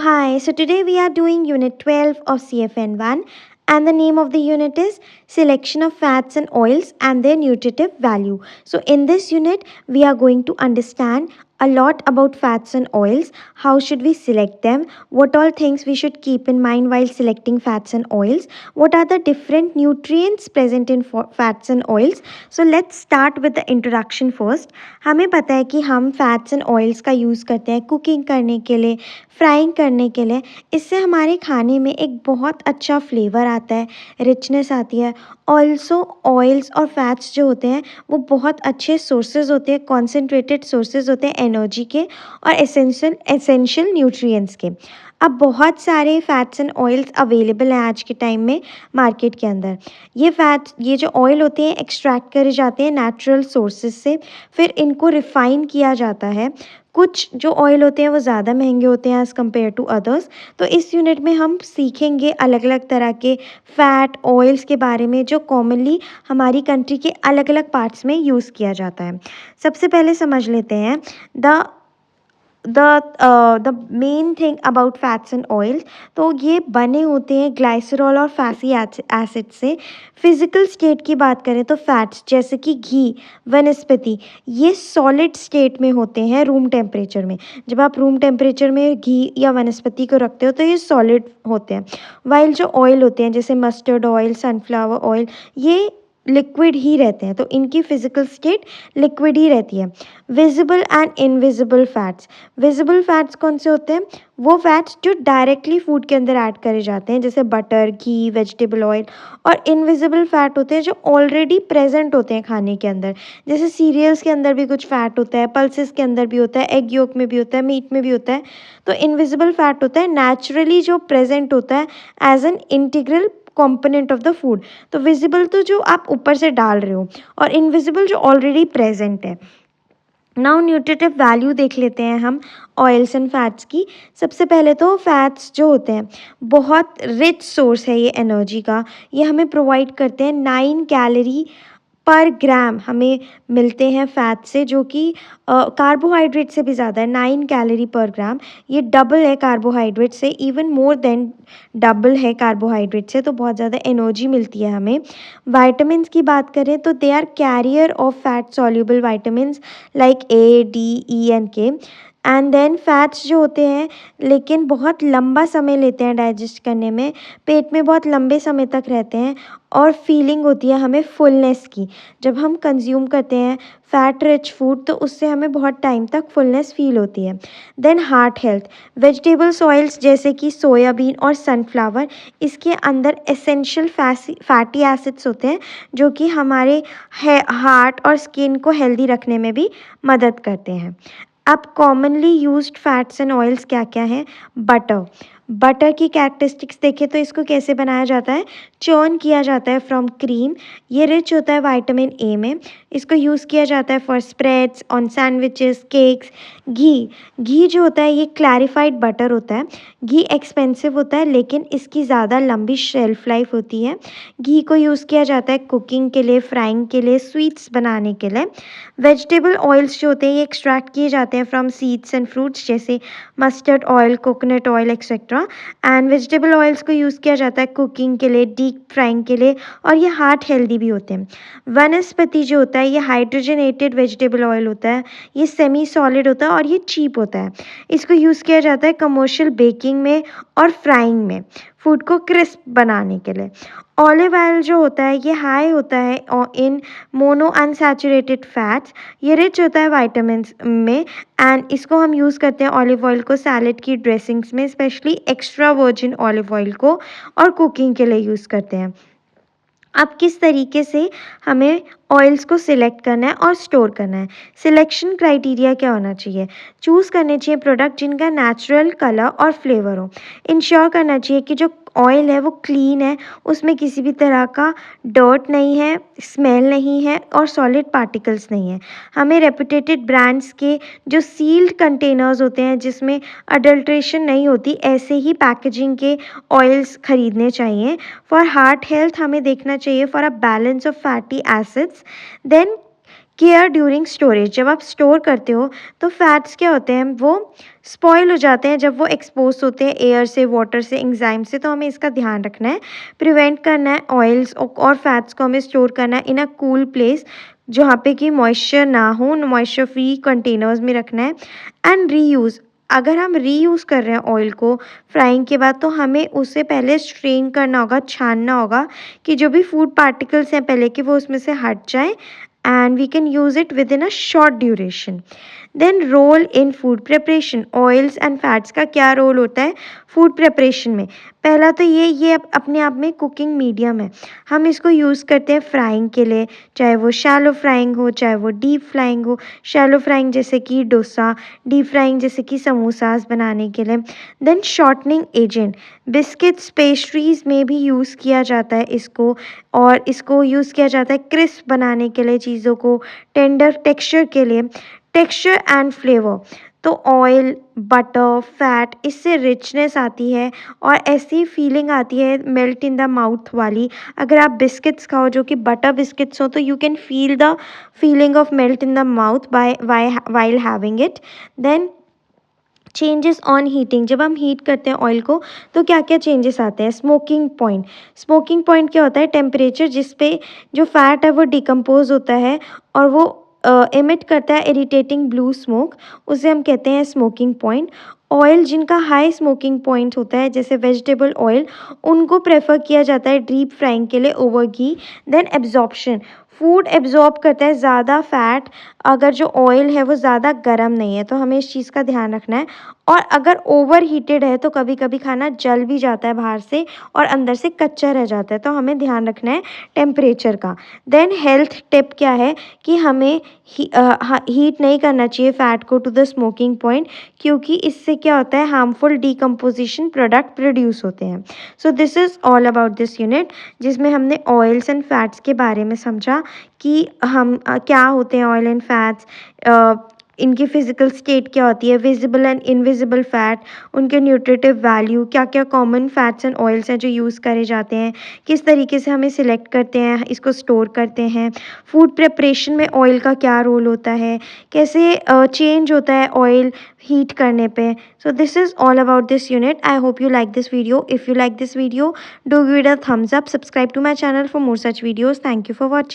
Hi, so today we are doing Unit 12 of CFN1, and the name of the unit is Selection of Fats and Oils and their Nutritive Value. So, in this unit, we are going to understand a lot about fats and oils. How should we select them? What all things we should keep in mind while selecting fats and oils? What are the different nutrients present in fats and oils? So, let's start with the introduction first. हमें पता है कि हम fats and oils का use करते हैं cooking करने के लिए, फ्राइंग करने के लिए। इससे हमारे खाने में एक बहुत अच्छा फ्लेवर आता है, रिचनेस आती है। ऑल्सो ऑयल्स और फैट्स जो होते हैं वो बहुत अच्छे सोर्सेज होते हैं, कॉन्सेंट्रेटेड सोर्सेज होते हैं एनर्जी के और एसेंशियल न्यूट्रिएंट्स के। अब बहुत सारे फैट्स एंड ऑयल्स अवेलेबल हैं आज के टाइम में मार्केट के अंदर। ये जो ऑयल होते हैं एक्सट्रैक्ट करे जाते हैं नेचुरल सोर्सेज से, फिर इनको रिफ़ाइन किया जाता है। कुछ जो ऑयल होते हैं वो ज़्यादा महंगे होते हैं एज़ कम्पेयर टू अदर्स। तो इस यूनिट में हम सीखेंगे अलग अलग तरह के फ़ैट ऑयल्स के बारे में जो कॉमनली हमारी कंट्री के अलग अलग पार्ट्स में यूज़ किया जाता है। सबसे पहले समझ लेते हैं the main thing about fats and oils. तो ये बने होते हैं ग्लाइसरॉल और फैटी एसिड से। फिज़िकल स्टेट की बात करें तो फैट्स जैसे कि घी, वनस्पति, ये सॉलिड स्टेट में होते हैं रूम टेम्परेचर में। जब आप रूम टेम्परेचर में घी या वनस्पति को रखते हो तो ये सॉलिड होते हैं। वाइल जो ऑयल होते हैं जैसे मस्टर्ड ऑयल, सनफ्लावर ऑयल, ये लिक्विड ही रहते हैं। तो इनकी फिजिकल स्टेट लिक्विड ही रहती है। Visible and invisible fats. Visible fats कौन से होते हैं? वो फैट्स जो डायरेक्टली फूड के अंदर ऐड करे जाते हैं जैसे बटर, घी, वेजिटेबल ऑयल। और इनविजिबल फैट होते हैं जो ऑलरेडी प्रेजेंट होते हैं खाने के अंदर, जैसे सीरियल्स के अंदर भी कुछ फैट होता है, पल्सेस के अंदर भी होता है, एग योक में भी होता है, मीट में भी होता है। तो इनविजिबल फैट होता है नेचुरली जो प्रेजेंट होता है as an integral component of the food. तो विजिबल तो जो आप ऊपर से डाल रहे हो और इनविजिबल जो ऑलरेडी प्रेजेंट है। नाउ न्यूट्रिटिव वैल्यू देख लेते हैं हम ऑयल्स एंड फैट्स की। सबसे पहले तो फैट्स जो होते हैं बहुत रिच सोर्स है ये एनर्जी का। ये हमें प्रोवाइड करते हैं 9 कैलोरी पर ग्राम हमें मिलते हैं फैट से, जो कि कार्बोहाइड्रेट से भी ज़्यादा है। 9 कैलोरी पर ग्राम, ये डबल है कार्बोहाइड्रेट से, इवन मोर देन डबल है कार्बोहाइड्रेट से। तो बहुत ज़्यादा एनर्जी मिलती है हमें। वाइटामिन की बात करें तो they are carrier of fat soluble vitamin like A, D, E and K. And then fats जो होते हैं लेकिन बहुत लंबा समय लेते हैं डाइजेस्ट करने में, पेट में बहुत लंबे समय तक रहते हैं और फीलिंग होती है हमें फुलनेस की। जब हम कंज्यूम करते हैं फैट रिच फूड तो उससे हमें बहुत टाइम तक फुलनेस फील होती है। Then heart health. Vegetables oils जैसे कि सोयाबीन और सनफ्लावर, इसके अंदर एसेंशियल फैटी एसिड्स होते हैं जो कि हमारे हार्ट और स्किन को हेल्दी रखने में भी मदद करते हैं। अब commonly used fats and oils क्या क्या हैं? बटर। बटर की कैरेक्टरिस्टिक्स देखें तो इसको कैसे बनाया जाता है? चर्न किया जाता है फ्रॉम क्रीम। ये रिच होता है विटामिन ए में। इसको यूज़ किया जाता है for spreads, on sandwiches, cakes. घी जो होता है ये क्लैरिफाइड बटर होता है। घी एक्सपेंसिव होता है लेकिन इसकी ज़्यादा लंबी शेल्फ लाइफ होती है। घी को यूज़ किया जाता है कुकिंग के लिए, फ्राइंग के लिए, स्वीट्स बनाने के लिए। वेजिटेबल ऑयल्स जो होते हैं ये एक्सट्रैक्ट किए जाते हैं फ्रॉम सीड्स एंड फ्रूट्स जैसे mustard oil, coconut oil etcetera. And vegetable oils को यूज़ किया जाता है कुकिंग के लिए, डीप फ्राइंग के लिए, और ये हार्ट हेल्दी भी होते हैं। वनस्पति जो होता है ये हाइड्रोजनेटेड वेजिटेबल ऑयल होता है। ये सेमी सॉलिड होता है और ये चीप होता है। इसको यूज़ किया जाता है कमर्शियल बेकिंग में और फ्राइंग में, फूड को क्रिस्प बनाने के लिए। ऑलिव ऑयल जो होता है ये हाई होता है इन मोनो अनसैचुरेटेड फैट्स। ये रिच होता है वाइटामिन्स में एंड इसको हम यूज़ करते हैं ऑलिव ऑयल को सैलेड की ड्रेसिंग्स में, specially extra virgin olive oil को, और कुकिंग के लिए यूज़ करते हैं। अब किस तरीके से हमें ऑयल्स को सिलेक्ट करना है और स्टोर करना है? सिलेक्शन क्राइटेरिया क्या होना चाहिए? चूज़ करने चाहिए प्रोडक्ट जिनका नेचुरल कलर और फ्लेवर हो। इंश्योर करना चाहिए कि जो ऑयल है वो क्लीन है, उसमें किसी भी तरह का डर्ट नहीं है, स्मेल नहीं है और सॉलिड पार्टिकल्स नहीं है। हमें रेपुटेटेड ब्रांड्स के जो सील्ड कंटेनर्स होते हैं जिसमें अडल्ट्रेशन नहीं होती, ऐसे ही पैकेजिंग के ऑयल्स खरीदने चाहिए। फॉर हार्ट हेल्थ हमें देखना चाहिए for a balance of fatty acids. Then care during storage, जब आप स्टोर करते हो तो फैट्स क्या होते हैं, वो स्पॉइल हो जाते हैं जब वो एक्सपोज होते हैं एयर से, वाटर से, एंजाइम से, तो हमें इसका ध्यान रखना है। प्रिवेंट करना है ऑयल्स और फैट्स को हमें स्टोर करना है इन अ कूल प्लेस, जहाँ पे कि मॉइस्चर ना हो, मॉइस्चर फ्री कंटेनर्स में रखना है। एंड रीयूज़, अगर हम रीयूज़ कर रहे हैं ऑयल को फ्राइंग के बाद, तो हमें उसे पहले स्ट्रेन करना होगा, छानना होगा कि जो भी फूड पार्टिकल्स हैं पहले कि वो उसमें से हट जाए, and we can use it within a short duration. Then role in food preparation, oils and fats का क्या रोल होता है फूड प्रिपरेशन में। पहला तो ये अपने आप में कुकिंग मीडियम है, हम इसको यूज़ करते हैं फ्राइंग के लिए, चाहे वो शैलो फ्राइंग हो, चाहे वो डीप फ्राइंग हो। शैलो फ्राइंग जैसे कि डोसा, डीप फ्राइंग जैसे कि समोसास बनाने के लिए। Then shortening agent, biscuits, pastries में भी यूज़ किया जाता है इसको, और इसको यूज़ किया जाता है क्रिस्प बनाने के लिए, चीज़ों को टेंडर टेक्सचर के लिए। टेक्सचर एंड फ्लेवर, तो ऑयल, बटर, फैट, इससे रिचनेस आती है और ऐसी फीलिंग आती है मेल्ट इन द माउथ वाली। अगर आप बिस्किट्स खाओ जो कि बटर बिस्किट्स हो, तो you can feel the feeling of melt in the mouth by while having it. Then changes on heating, जब हम हीट करते हैं ऑयल को तो क्या क्या चेंजेस आते हैं। स्मोकिंग पॉइंट, स्मोकिंग पॉइंट क्या होता है, टेम्परेचर जिस पे जो फैट है वो डिकम्पोज होता है और वो एमिट करता है इरिटेटिंग ब्लू स्मोक, उसे हम कहते हैं स्मोकिंग पॉइंट। ऑयल जिनका हाई स्मोकिंग पॉइंट होता है जैसे वेजिटेबल ऑयल, उनको प्रेफर किया जाता है डीप फ्राइंग के लिए ओवर घी। देन एब्जॉर्प्शन, फूड एब्जॉर्ब करता है ज़्यादा फैट अगर जो ऑयल है वो ज़्यादा गर्म नहीं है, तो हमें इस चीज़ का ध्यान रखना है। और अगर ओवर हीटेड है तो कभी कभी खाना जल भी जाता है बाहर से और अंदर से कच्चा रह जाता है, तो हमें ध्यान रखना है टेम्परेचर का। देन हेल्थ टिप क्या है कि हमें हीट नहीं करना चाहिए फ़ैट को टू द स्मोकिंग पॉइंट, क्योंकि इससे क्या होता है हार्मफुल डिकम्पोजिशन प्रोडक्ट प्रोड्यूस होते हैं। So this is all about this unit, जिसमें हमने ऑयल्स एंड फैट्स के बारे में समझा कि हम क्या होते हैं ऑयल एंड फैट्स, इनकी फिजिकल स्टेट क्या होती है, विजिबल एंड इनविजिबल फैट, उनके न्यूट्रिटिव वैल्यू, क्या क्या कॉमन फैट्स एंड ऑयल्स हैं जो यूज़ करे जाते हैं, किस तरीके से हमें सिलेक्ट करते हैं, इसको स्टोर करते हैं, फूड प्रिपरेशन में ऑयल का क्या रोल होता है, कैसे चेंज होता है ऑयल हीट करने पे। So this is all about this unit. I hope you like this video. If you like this video, do give it a thumbs up, subscribe to my channel for more such videos. Thank you for watching.